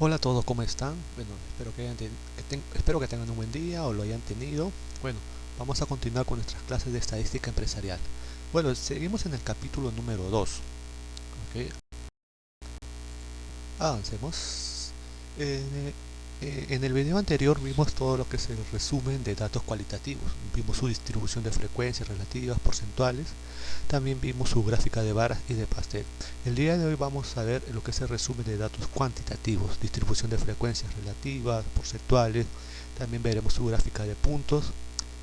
Hola a todos, ¿cómo están? Bueno, espero que tengan un buen día o lo hayan tenido. Bueno, vamos a continuar con nuestras clases de estadística empresarial. Bueno, seguimos en el capítulo número 2. ¿Ok? Avancemos. En el video anterior vimos todo lo que es el resumen de datos cualitativos. Vimos su distribución de frecuencias relativas, porcentuales. También vimos su gráfica de varas y de pastel. El día de hoy vamos a ver lo que es el resumen de datos cuantitativos, distribución de frecuencias relativas, porcentuales. También veremos su gráfica de puntos,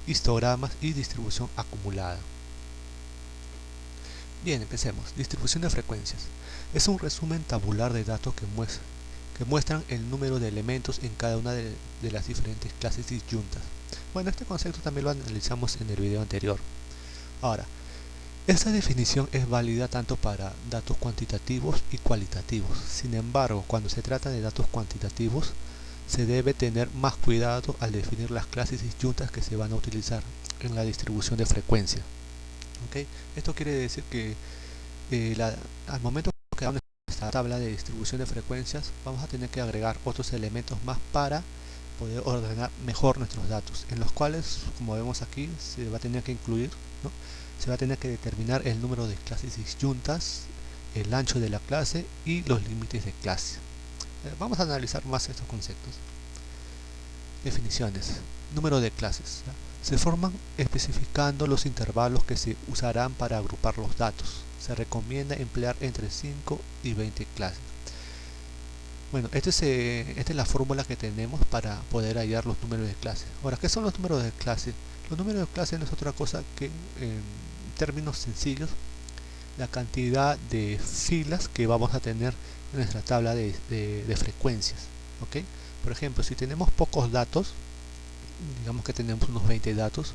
histogramas y distribución acumulada. Bien, empecemos. Distribución de frecuencias. Es un resumen tabular de datos que muestran el número de elementos en cada una de las diferentes clases disyuntas. Bueno, este concepto también lo analizamos en el video anterior. Ahora, esta definición es válida tanto para datos cuantitativos y cualitativos. Sin embargo, cuando se trata de datos cuantitativos, se debe tener más cuidado al definir las clases disyuntas que se van a utilizar en la distribución de frecuencia. ¿Okay? Esto quiere decir que al momento que hagamos esta tabla de distribución de frecuencias, vamos a tener que agregar otros elementos más para poder ordenar mejor nuestros datos, en los cuales, como vemos aquí, se va a tener que incluir, ¿no? Se va a tener que determinar el número de clases disyuntas, el ancho de la clase y los límites de clase. Vamos a analizar más estos conceptos. Definiciones. Número de clases. Se forman especificando los intervalos que se usarán para agrupar los datos. Se recomienda emplear entre 5 y 20 clases. Bueno, esta es la fórmula que tenemos para poder hallar los números de clase. Ahora, ¿qué son los números de clase? Los números de clase no es otra cosa que, en términos sencillos, la cantidad de filas que vamos a tener en nuestra tabla de frecuencias. ¿Okay? Por ejemplo, si tenemos pocos datos, digamos que tenemos unos 20 datos,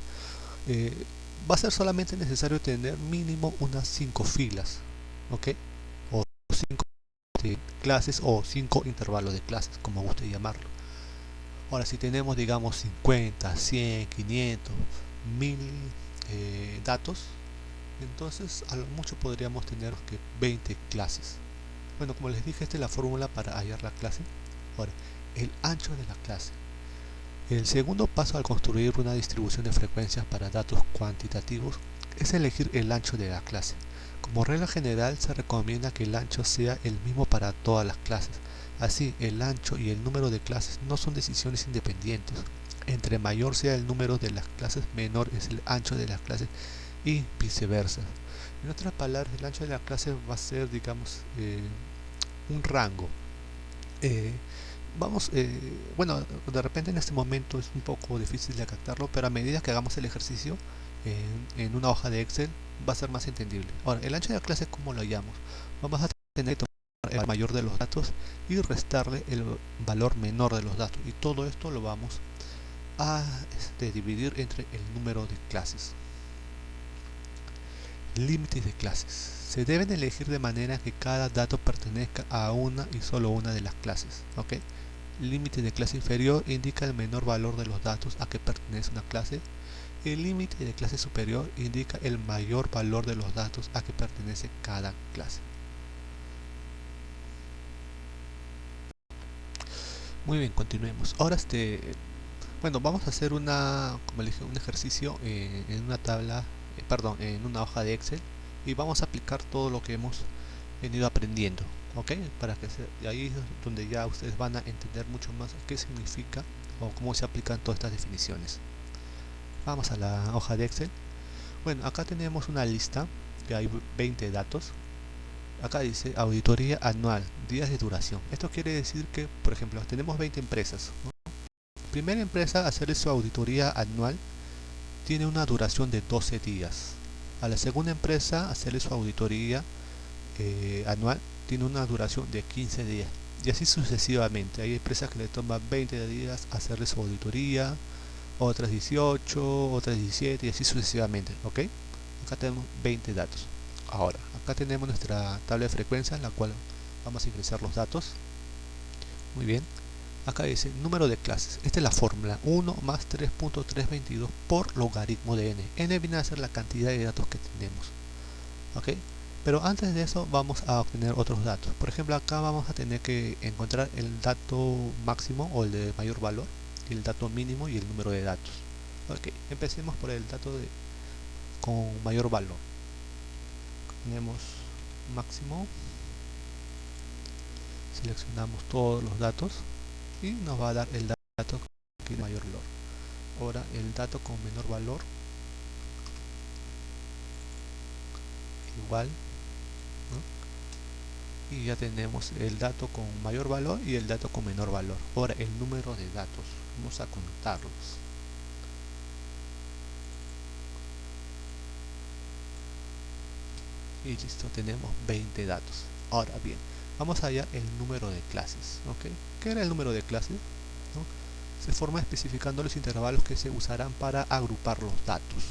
va a ser solamente necesario tener mínimo unas 5 filas, ¿okay? O 5 clases o 5 intervalos de clases, como guste llamarlo. Ahora, si tenemos, digamos, 50, 100, 500, 1000 datos, entonces a lo mucho podríamos tener que 20 clases. Bueno, como les dije, esta es la fórmula para hallar la clase. Ahora, el ancho de la clase. El segundo paso al construir una distribución de frecuencias para datos cuantitativos es elegir el ancho de la clase. Como regla general, se recomienda que el ancho sea el mismo para todas las clases. Así, el ancho y el número de clases no son decisiones independientes. Entre mayor sea el número de las clases, menor es el ancho de las clases y viceversa. En otras palabras, el ancho de la clase va a ser, digamos, un rango. Bueno, de repente en este momento es un poco difícil de captarlo, pero a medida que hagamos el ejercicio en una hoja de Excel va a ser más entendible. Ahora, el ancho de la clase, ¿cómo lo hallamos? Vamos a tener que tomar el valor mayor de los datos y restarle el valor menor de los datos, y todo esto lo vamos a dividir entre el número de clases. Límites de clases. Se deben elegir de manera que cada dato pertenezca a una y solo una de las clases. ¿Okay? Límite de clase inferior indica el menor valor de los datos a que pertenece una clase. El límite de clase superior indica el mayor valor de los datos a que pertenece cada clase. Muy bien, continuemos. Ahora bueno, vamos a hacer como les dije, un ejercicio en una tabla, en una hoja de Excel, y vamos a aplicar todo lo que hemos venido aprendiendo. ¿Ok? Y ahí es donde ya ustedes van a entender mucho más qué significa o cómo se aplican todas estas definiciones. Vamos a la hoja de Excel. Bueno, acá tenemos una lista que hay 20 datos. Acá dice auditoría anual, días de duración. Esto quiere decir que, por ejemplo, tenemos 20 empresas, ¿no? La primera empresa, hacer su auditoría anual, tiene una duración de 12 días. A la segunda empresa, hacerle su auditoría anual, tiene una duración de 15 días. Y así sucesivamente. Hay empresas que le toman 20 días hacerle su auditoría, otras 18, otras 17 y así sucesivamente. ¿Ok? Acá tenemos 20 datos. Ahora, acá tenemos nuestra tabla de frecuencia en la cual vamos a ingresar los datos. Muy bien. Acá dice número de clases. Esta es la fórmula: 1 más 3.322 por logaritmo de n. N viene a ser la cantidad de datos que tenemos. ¿Ok? Pero antes de eso vamos a obtener otros datos. Por ejemplo, acá vamos a tener que encontrar el dato máximo o el de mayor valor, y el dato mínimo y el número de datos. Ok, empecemos por el dato con mayor valor. Tenemos máximo, seleccionamos todos los datos y nos va a dar el dato con mayor valor. Ahora el dato con menor valor, igual, ¿no? Y ya tenemos el dato con mayor valor y el dato con menor valor. Ahora el número de datos, vamos a contarlos. Y listo, tenemos 20 datos. Ahora bien, vamos a hallar el número de clases. ¿Ok? ¿Qué era el número de clases? ¿No? Se forma especificando los intervalos que se usarán para agrupar los datos.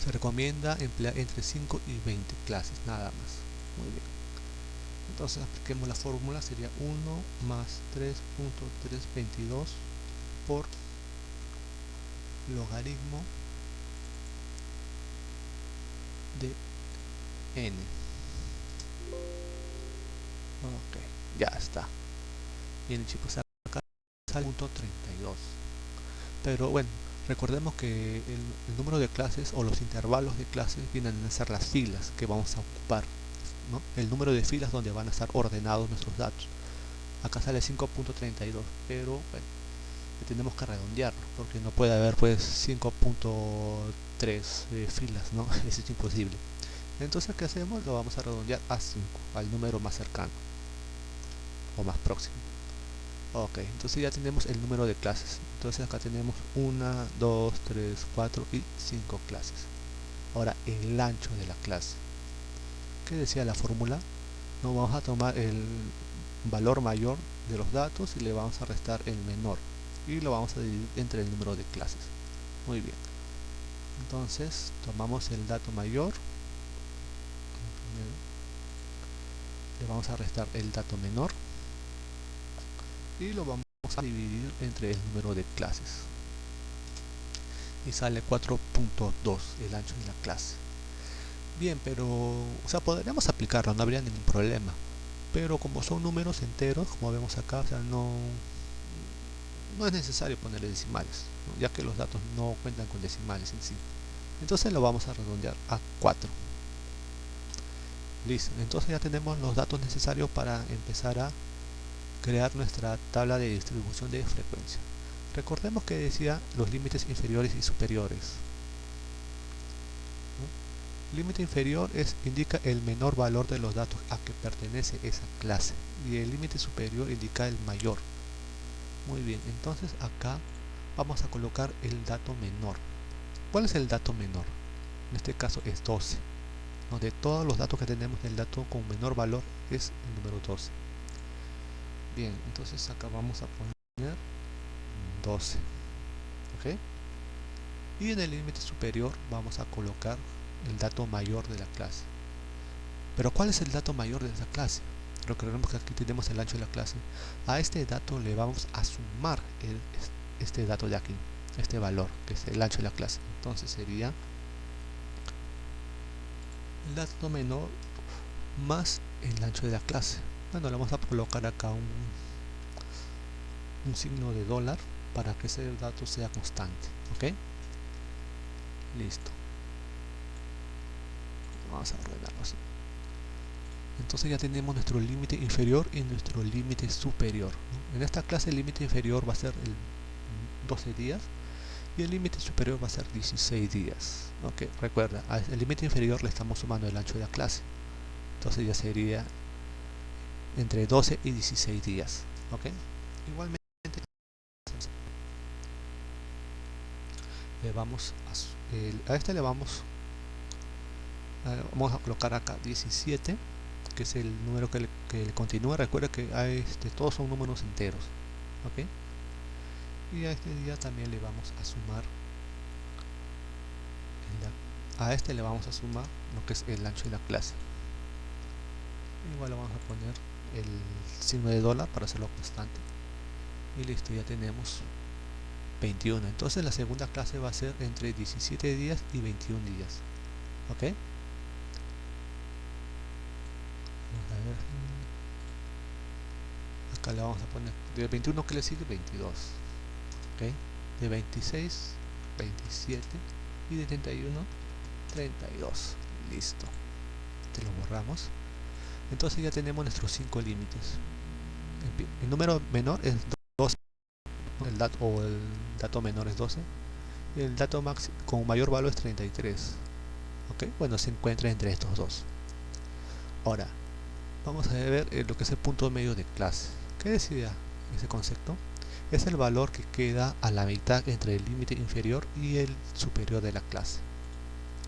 Se recomienda emplear entre 5 y 20 clases, nada más. Muy bien. Entonces apliquemos la fórmula, sería 1 más 3.322 por logaritmo de n. Ok, ya está. Bien chicos, acá sale 32. Pero bueno, recordemos que el número de clases o los intervalos de clases vienen a ser las filas que vamos a ocupar, ¿no? El número de filas donde van a estar ordenados nuestros datos. Acá sale 5.32, pero bueno, tenemos que redondearlo porque no puede haber pues 5.3 filas, ¿no? Eso es imposible. Entonces, ¿qué hacemos? Lo vamos a redondear a 5, al número más cercano o más próximo. Ok, entonces ya tenemos el número de clases. Entonces acá tenemos 1, 2, 3, 4 y 5 clases. Ahora el ancho de la clase. ¿Qué decía la fórmula? Nos vamos a tomar el valor mayor de los datos y le vamos a restar el menor. Y lo vamos a dividir entre el número de clases. Muy bien. Entonces tomamos el dato mayor. Le vamos a restar el dato menor. Y lo vamos a dividir entre el número de clases. Y sale 4.2 el ancho de la clase. Bien, pero, o sea, podríamos aplicarlo, no habría ningún problema. Pero como son números enteros, como vemos acá, o sea, no es necesario ponerle decimales, ¿no? Ya que los datos no cuentan con decimales en sí. Entonces lo vamos a redondear a 4. Listo, entonces ya tenemos los datos necesarios para empezar a crear nuestra tabla de distribución de frecuencia. Recordemos que decía los límites inferiores y superiores. Límite inferior indica el menor valor de los datos a que pertenece esa clase y el límite superior indica el mayor. Muy bien, entonces acá vamos a colocar el dato menor. ¿Cuál es el dato menor? En este caso es 12. ¿No? De todos los datos que tenemos, el dato con menor valor es el número 12. Bien, entonces acá vamos a poner 12. ¿Ok? Y en el límite superior vamos a colocar el dato mayor de la clase. Pero ¿cuál es el dato mayor de esa clase? Recordemos que aquí tenemos el ancho de la clase. A este dato le vamos a sumar este dato de aquí, este valor, que es el ancho de la clase. Entonces sería el dato menor más el ancho de la clase. Bueno, le vamos a colocar acá un signo de dólar para que ese dato sea constante. ¿Ok? Listo. Vamos a ordenarlo así. Entonces ya tenemos nuestro límite inferior y nuestro límite superior, ¿no? En esta clase el límite inferior va a ser el 12 días y el límite superior va a ser 16 días. ¿Ok? Recuerda, al límite inferior le estamos sumando el ancho de la clase. Entonces ya sería entre 12 y 16 días. ¿Ok? Igualmente le vamos a este le vamos a colocar acá 17, que es el número que le continúa. Recuerda que todos son números enteros. ¿Ok? Y a este día también le vamos a sumar a este le vamos a sumar lo que es el ancho de la clase. Igual le vamos a poner el signo de dólar para hacerlo constante. Y listo, ya tenemos 21. Entonces la segunda clase va a ser entre 17 días y 21 días. ¿Ok? ver, acá le vamos a poner de 21 que le sigue 22, ¿ok? De 26 27 y de 31 32. Listo, te lo borramos. Entonces ya tenemos nuestros 5 límites. El número menor es 12, el dato menor es 12, y el dato máximo con mayor valor es 33. ¿Ok? Bueno, se encuentra entre estos dos. Ahora, vamos a ver lo que es el punto medio de clase. ¿Qué decía ese concepto? Es el valor que queda a la mitad entre el límite inferior y el superior de la clase.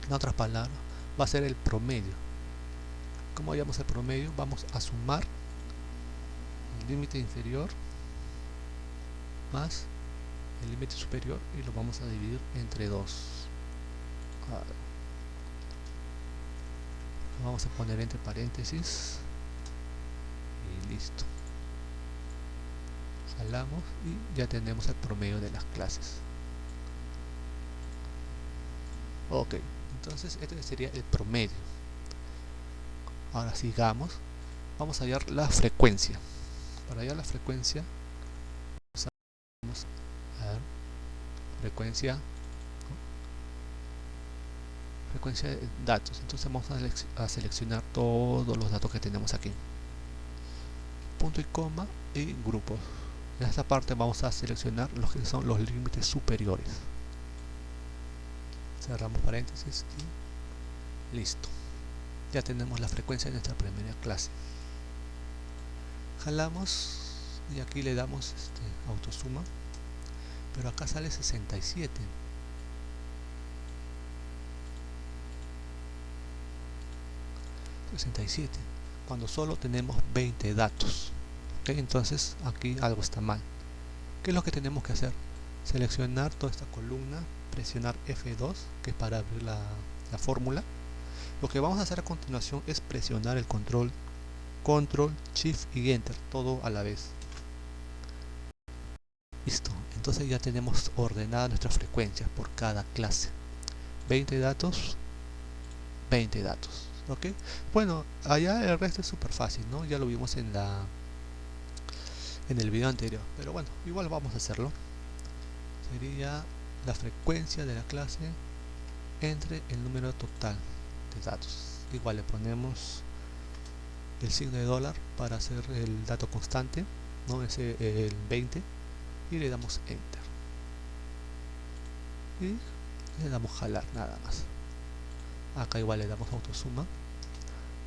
En otras palabras, va a ser el promedio. ¿Cómo hallamos el promedio? Vamos a sumar el límite inferior más el límite superior y lo vamos a dividir entre 2. Lo vamos a poner entre paréntesis y listo. Jalamos y ya tenemos el promedio de las clases. Ok, entonces este sería el promedio. Ahora sigamos, vamos a hallar la frecuencia. Para hallar la frecuencia, vamos a ver frecuencia de datos. Entonces vamos a seleccionar todos los datos que tenemos aquí, punto y coma y grupos. En esta parte vamos a seleccionar los que son los límites superiores. Cerramos paréntesis y listo. Ya tenemos la frecuencia de nuestra primera clase. Jalamos y aquí le damos autosuma, pero acá sale 67. Cuando solo tenemos 20 datos. ¿Okay? Entonces aquí algo está mal. ¿Qué es lo que tenemos que hacer? Seleccionar toda esta columna, presionar F2, que es para abrir la fórmula. Lo que vamos a hacer a continuación es presionar el control, shift y enter, todo a la vez. Listo, entonces ya tenemos ordenada nuestra frecuencia por cada clase. 20 datos, 20 datos. ¿Ok? Bueno, allá el resto es súper fácil, ¿no? Ya lo vimos en el video anterior, pero bueno, igual vamos a hacerlo. Sería la frecuencia de la clase entre el número total de datos. Igual le ponemos el signo de dólar para hacer el dato constante, ¿no? Es el 20, y le damos enter y le damos jalar nada más. Acá igual le damos autosuma.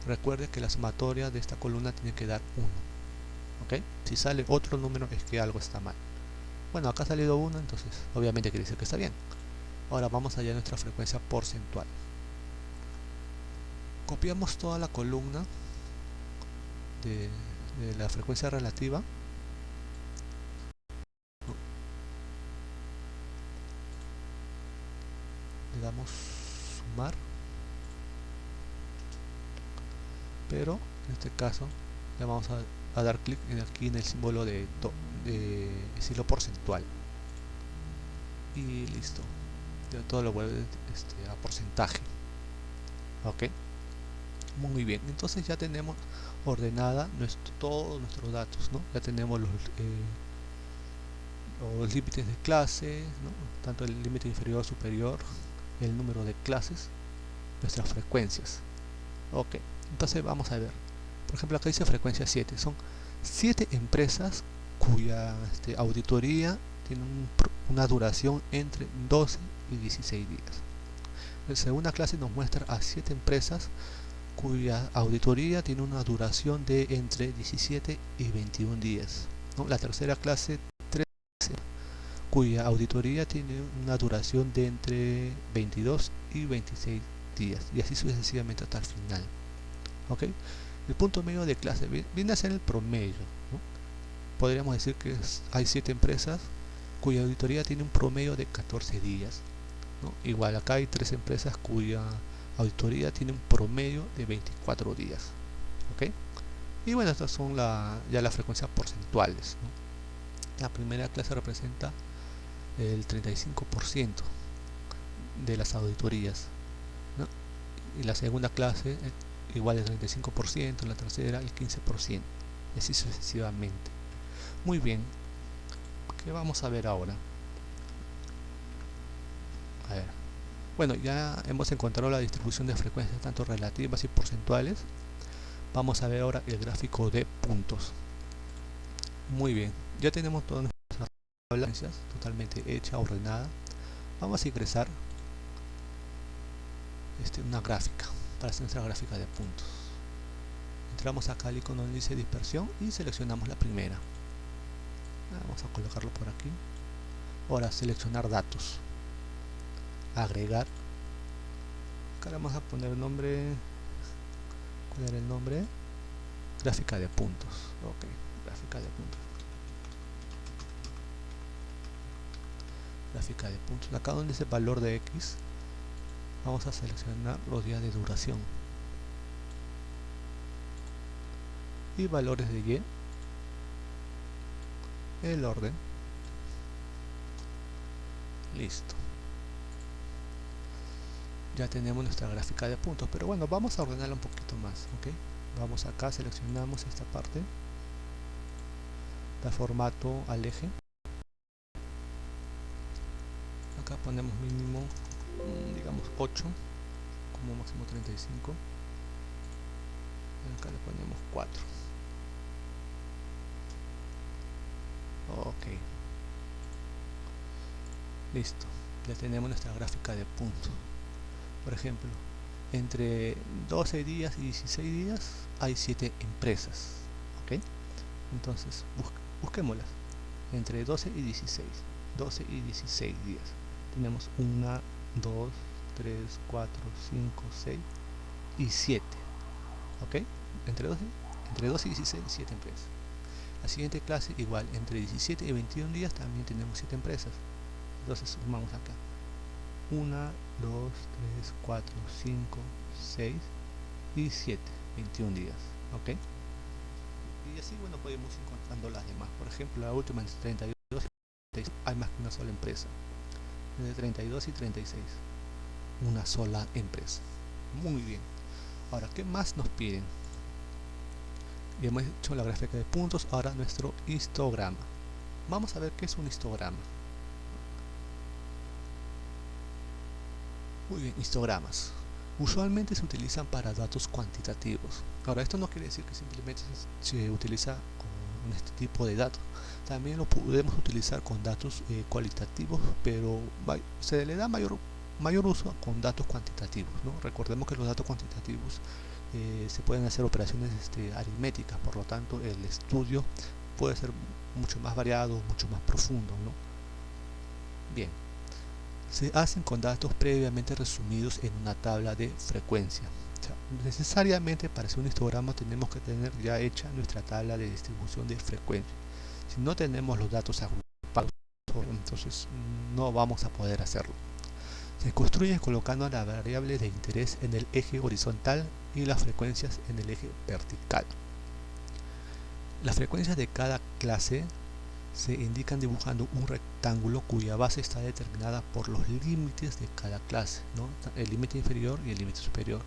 Recuerde que la sumatoria de esta columna tiene que dar 1. ¿Ok? Si sale otro número es que algo está mal. Bueno, acá ha salido 1, entonces obviamente quiere decir que está bien. Ahora vamos a hallar nuestra frecuencia porcentual. Copiamos toda la columna de la frecuencia relativa. Le damos sumar, pero en este caso le vamos a dar clic aquí en el símbolo de estilo porcentual y listo, ya todo lo vuelve a porcentaje. Ok, muy bien, entonces ya tenemos ordenada todos nuestros datos, ¿no? Ya tenemos los límites de clase, ¿no? Tanto el límite inferior, superior, el número de clases, nuestras frecuencias. Ok, entonces vamos a ver, por ejemplo acá dice frecuencia 7, son 7 empresas cuya auditoría tiene una duración entre 12 y 16 días. La segunda clase nos muestra a 7 empresas cuya auditoría tiene una duración de entre 17 y 21 días, ¿no? La tercera clase, 13, cuya auditoría tiene una duración de entre 22 y 26 días, y así sucesivamente hasta el final. ¿Ok? El punto medio de clase viene a ser el promedio, ¿no? Podríamos decir que hay 7 empresas cuya auditoría tiene un promedio de 14 días, ¿no? Igual acá hay 3 empresas cuya auditoría tiene un promedio de 24 días. ¿Ok? Y bueno, estas son ya las frecuencias porcentuales, ¿no? La primera clase representa el 35% de las auditorías, ¿no? Y la segunda clase igual el 35%, la tercera el 15%, y así sucesivamente. Muy bien, ¿qué vamos a ver ahora? A ver, bueno, ya hemos encontrado la distribución de frecuencias tanto relativas y porcentuales. Vamos a ver ahora el gráfico de puntos. Muy bien, ya tenemos todas nuestras frecuencias totalmente hecha, ordenada. Vamos a ingresar una gráfica para hacer nuestra gráfica de puntos. Entramos acá al icono donde dice dispersión y seleccionamos la primera. Vamos a colocarlo por aquí. Ahora seleccionar datos, agregar. Acá vamos a poner el nombre. ¿Cuál era el nombre? Gráfica de puntos. Ok, gráfica de puntos. Gráfica de puntos. Acá donde dice valor de X, vamos a seleccionar los días de duración. Y valores de Y, el orden. Listo. Ya tenemos nuestra gráfica de puntos, pero bueno, vamos a ordenarla un poquito más, ¿ok? Vamos acá, seleccionamos esta parte, da formato al eje. Acá ponemos mínimo, digamos 8, como máximo 35. Y acá le ponemos 4. Ok. Listo. Ya tenemos nuestra gráfica de puntos. Por ejemplo, entre 12 días y 16 días hay 7 empresas. ¿Ok? Entonces, busquémoslas. Entre 12 y 16. 12 y 16 días. Tenemos 1, 2, 3, 4, 5, 6 y 7. ¿Ok? Entre 12 y 16, 7 empresas. La siguiente clase igual, entre 17 y 21 días también tenemos 7 empresas. Entonces sumamos acá 1, 2, 3, 4, 5, 6 y 7, 21 días. ¿Ok? Y así, bueno, podemos ir encontrando las demás. Por ejemplo, la última entre 32 y 36 hay más que una sola empresa. Entre 32 y 36, una sola empresa. Muy bien. Ahora, ¿qué más nos piden? Y hemos hecho la gráfica de puntos, ahora nuestro histograma. Vamos a ver qué es un histograma. Muy bien, histogramas. Usualmente se utilizan para datos cuantitativos. Ahora, esto no quiere decir que simplemente se utiliza con este tipo de datos. También lo podemos utilizar con datos cualitativos, pero se le da mayor uso con datos cuantitativos, ¿no? Recordemos que los datos cuantitativos se pueden hacer operaciones aritméticas, por lo tanto el estudio puede ser mucho más variado, mucho más profundo, ¿no? Bien, se hacen con datos previamente resumidos en una tabla de frecuencia. O sea, necesariamente para hacer un histograma tenemos que tener ya hecha nuestra tabla de distribución de frecuencia. Si no tenemos los datos agrupados, entonces no vamos a poder hacerlo. Se construye colocando la variable de interés en el eje horizontal y las frecuencias en el eje vertical. Las frecuencias de cada clase se indican dibujando un rectángulo cuya base está determinada por los límites de cada clase, ¿no? El límite inferior y el límite superior,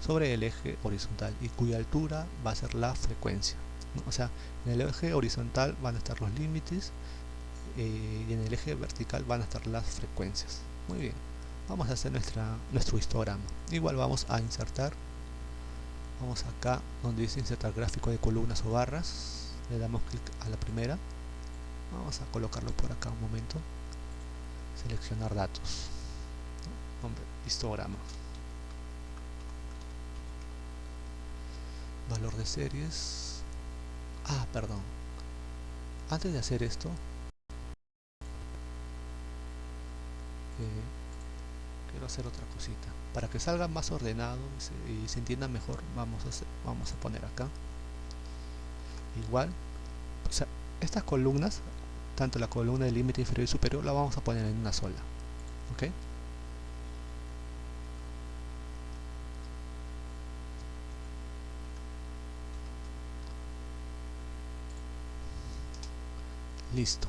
sobre el eje horizontal, y cuya altura va a ser la frecuencia, ¿no? O sea, en el eje horizontal van a estar los límites y en el eje vertical van a estar las frecuencias. Muy bien, vamos a hacer nuestro histograma. Igual vamos a insertar, vamos acá donde dice insertar gráfico de columnas o barras, le damos clic a la primera. Vamos a colocarlo por acá un momento. Seleccionar datos. Nombre, histograma. Valor de series. Perdón. Antes de hacer esto, quiero hacer otra cosita. Para que salga más ordenado y se entienda mejor, vamos a poner acá. Igual, o sea, estas columnas, tanto la columna del límite inferior y superior, la vamos a poner en una sola. ¿Ok? Listo.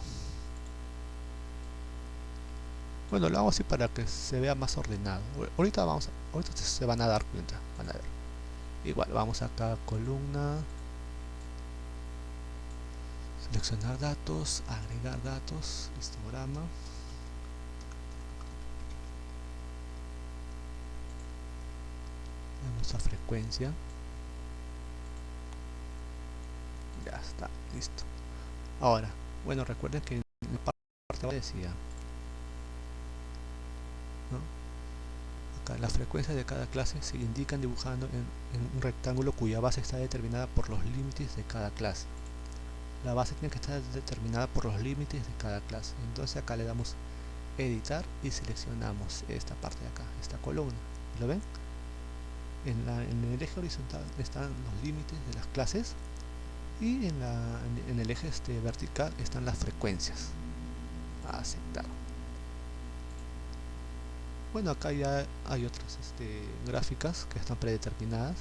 Bueno, lo hago así para que se vea más ordenado. Ahorita se van a dar cuenta. Van a ver. Igual vamos acá a columna, seleccionar datos, agregar datos, histograma. Vamos a frecuencia. Ya está, listo. Ahora, bueno, recuerden que en la parte de decía, ¿no? Acá las frecuencias de cada clase se indican dibujando en un rectángulo cuya base está determinada por los límites de cada clase. La base tiene que estar determinada por los límites de cada clase. Entonces acá le damos editar y seleccionamos esta parte de acá, esta columna. ¿Lo ven? En el eje horizontal están los límites de las clases y en el eje vertical están las frecuencias. Aceptar. Bueno, acá ya hay otras gráficas que están predeterminadas,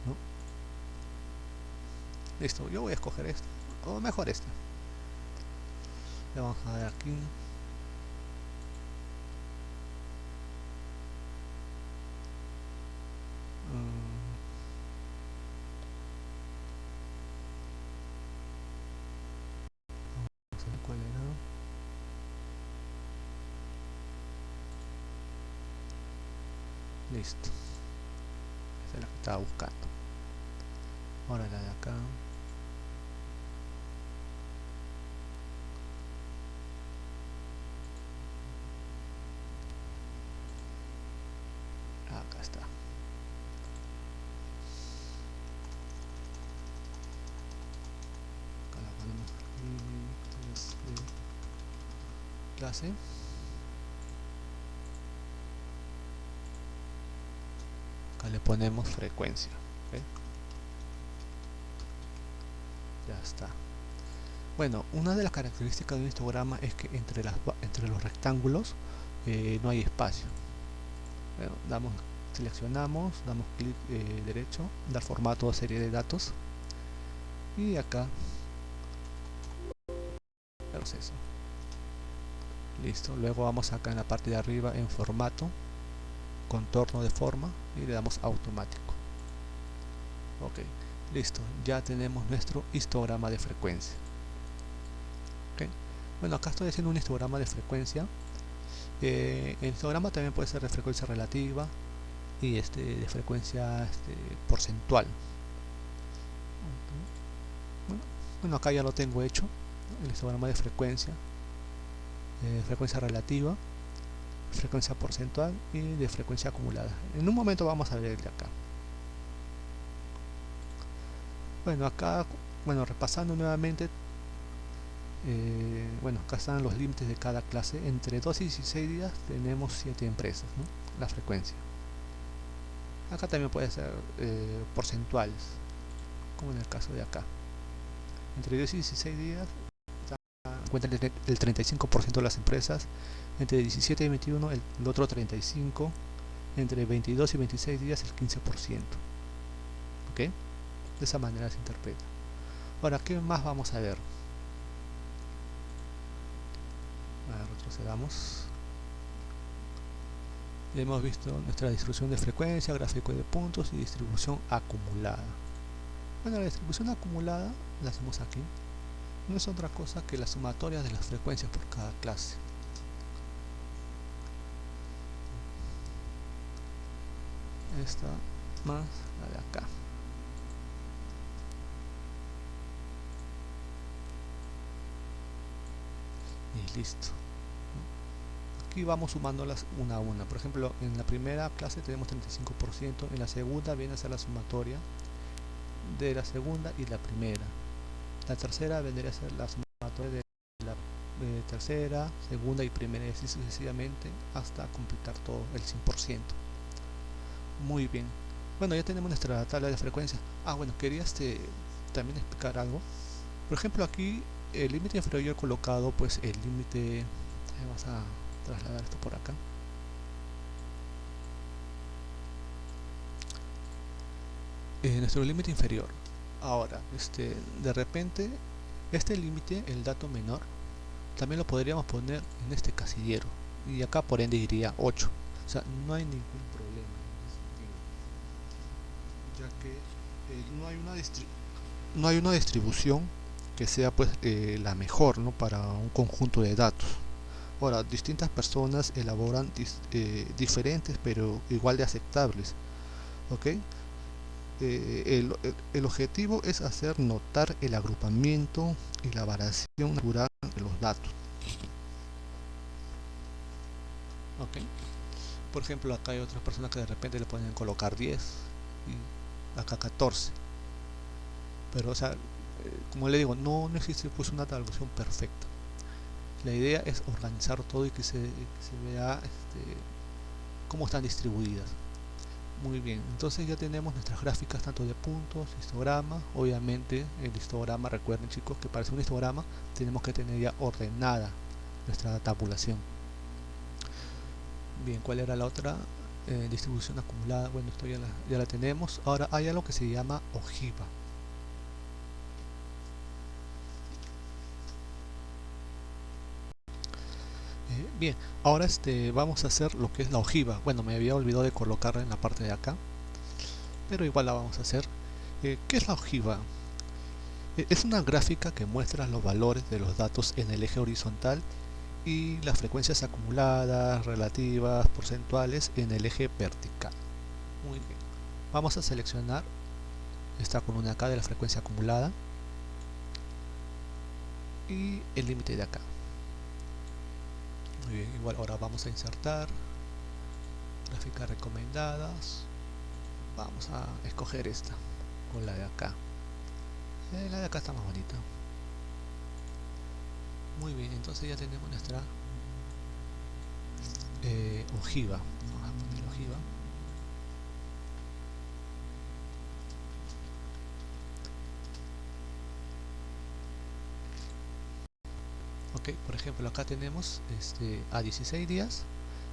¿no? Listo, yo voy a escoger esta, o mejor esta. Le vamos a dar aquí. Vamos a ver cuál era. Listo. Esa es la que estaba buscando. Ahora la de acá. Acá está. Acá la ponemos clase. Acá le ponemos frecuencia. ¿Okay? Ya está. Bueno, una de las características de un histograma es que entre los rectángulos no hay espacio. Bueno, seleccionamos, damos clic derecho, dar formato a serie de datos y acá proceso. Listo, luego vamos acá en la parte de arriba en formato, contorno de forma y le damos automático. Ok, listo, ya tenemos nuestro histograma de frecuencia. Okay. Bueno, acá estoy haciendo un histograma de frecuencia. El histograma también puede ser de frecuencia relativa y de frecuencia porcentual. Bueno, acá ya lo tengo hecho, el histograma de frecuencia, frecuencia relativa, frecuencia porcentual y de frecuencia acumulada. En un momento vamos a ver de acá. Bueno, acá, repasando nuevamente, bueno, acá están los límites de cada clase. Entre 12 y 16 días tenemos 7 empresas, ¿no? La frecuencia. Acá también puede ser porcentuales, como en el caso de acá. Entre 12 y 16 días cuenta el 35% de las empresas, entre 17 y 21 el otro 35%, entre 22 y 26 días el 15%. ¿Ok? De esa manera se interpreta. Ahora, ¿qué más vamos a ver? Retrocedamos. Ya hemos visto nuestra distribución de frecuencia, gráfico de puntos y distribución acumulada. Bueno, la distribución acumulada la hacemos aquí. No es otra cosa que la sumatoria de las frecuencias por cada clase. Esta más la de acá. Y listo. Aquí vamos sumándolas una a una. Por ejemplo, en la primera clase tenemos 35%, en la segunda viene a ser la sumatoria de la segunda y la primera. La tercera vendría a ser la sumatoria de la tercera, segunda y primera, y así sucesivamente hasta completar todo el 100%. Muy bien. Bueno, ya tenemos nuestra tabla de frecuencia. Bueno, quería también explicar algo. Por ejemplo, aquí el límite inferior colocado, pues el límite, vamos a trasladar esto por acá. Nuestro límite inferior. Ahora, de repente, este límite, el dato menor, también lo podríamos poner en este casillero. Y acá por ende diría 8. O sea, no hay ningún problema. ya que no hay una distribución que sea pues la mejor, ¿no?, para un conjunto de datos. Ahora, distintas personas elaboran diferentes pero igual de aceptables, ¿ok? El objetivo es hacer notar el agrupamiento y la variación natural de los datos, ¿ok? Por ejemplo, acá hay otras personas que de repente le pueden colocar 10 y acá 14, pero o sea, como le digo, no existe pues una traducción perfecta. La idea es organizar todo y que se vea cómo están distribuidas. Muy bien, entonces ya tenemos nuestras gráficas tanto de puntos, histograma. Obviamente el histograma, recuerden chicos que para hacer un histograma tenemos que tener ya ordenada nuestra tabulación. Bien, ¿cuál era la otra? Distribución acumulada. Bueno, esto ya la tenemos. Ahora hay algo que se llama ojiva. Bien, ahora vamos a hacer lo que es la ojiva. Bueno, me había olvidado de colocarla en la parte de acá, pero igual la vamos a hacer. ¿Qué es la ojiva? Es una gráfica que muestra los valores de los datos en el eje horizontal y las frecuencias acumuladas, relativas, porcentuales en el eje vertical. Muy bien. Vamos a seleccionar esta columna acá de la frecuencia acumulada y el límite de acá. Muy bien, igual ahora vamos a insertar gráficas recomendadas. Vamos a escoger esta o la de acá. La de acá está más bonita. Muy bien, entonces ya tenemos nuestra ojiva. Vamos a poner ojiva. Ok, por ejemplo acá tenemos a 16 días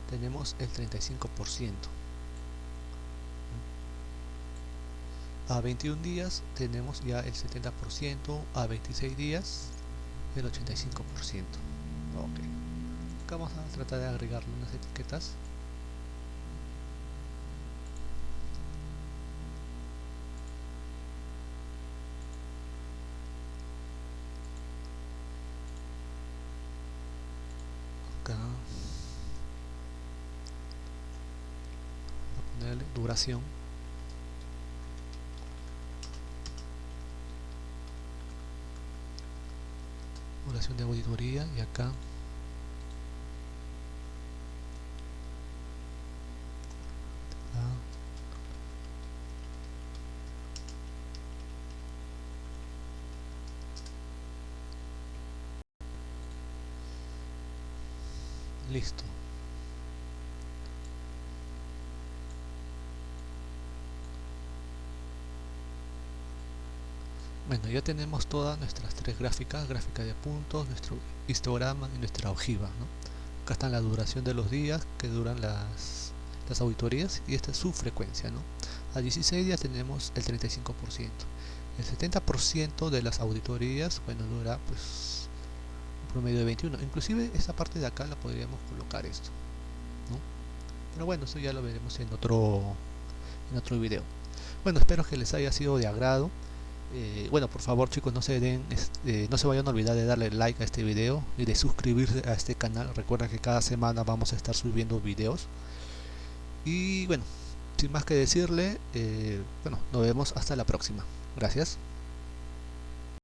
tenemos el 35%. A 21 días tenemos ya el 70%, a 26 días el 85%. Ok, acá vamos a tratar de agregarle unas etiquetas. Acá voy a ponerle duración. Duración de auditoría y acá listo. Bueno, ya tenemos todas nuestras tres gráficas, gráfica de puntos, nuestro histograma y nuestra ojiva, ¿no? Acá está la duración de los días que duran las auditorías y esta es su frecuencia, ¿no? A 16 días tenemos el 35%. El 70% de las auditorías, bueno, dura pues un promedio de 21. Inclusive esta parte de acá la podríamos colocar esto, ¿no? Pero bueno, eso ya lo veremos en otro video. Bueno, espero que les haya sido de agrado. Bueno, por favor chicos, no se vayan a olvidar de darle like a este video y de suscribirse a este canal. Recuerda que cada semana vamos a estar subiendo videos. Y bueno, sin más que decirle, bueno, nos vemos hasta la próxima. Gracias.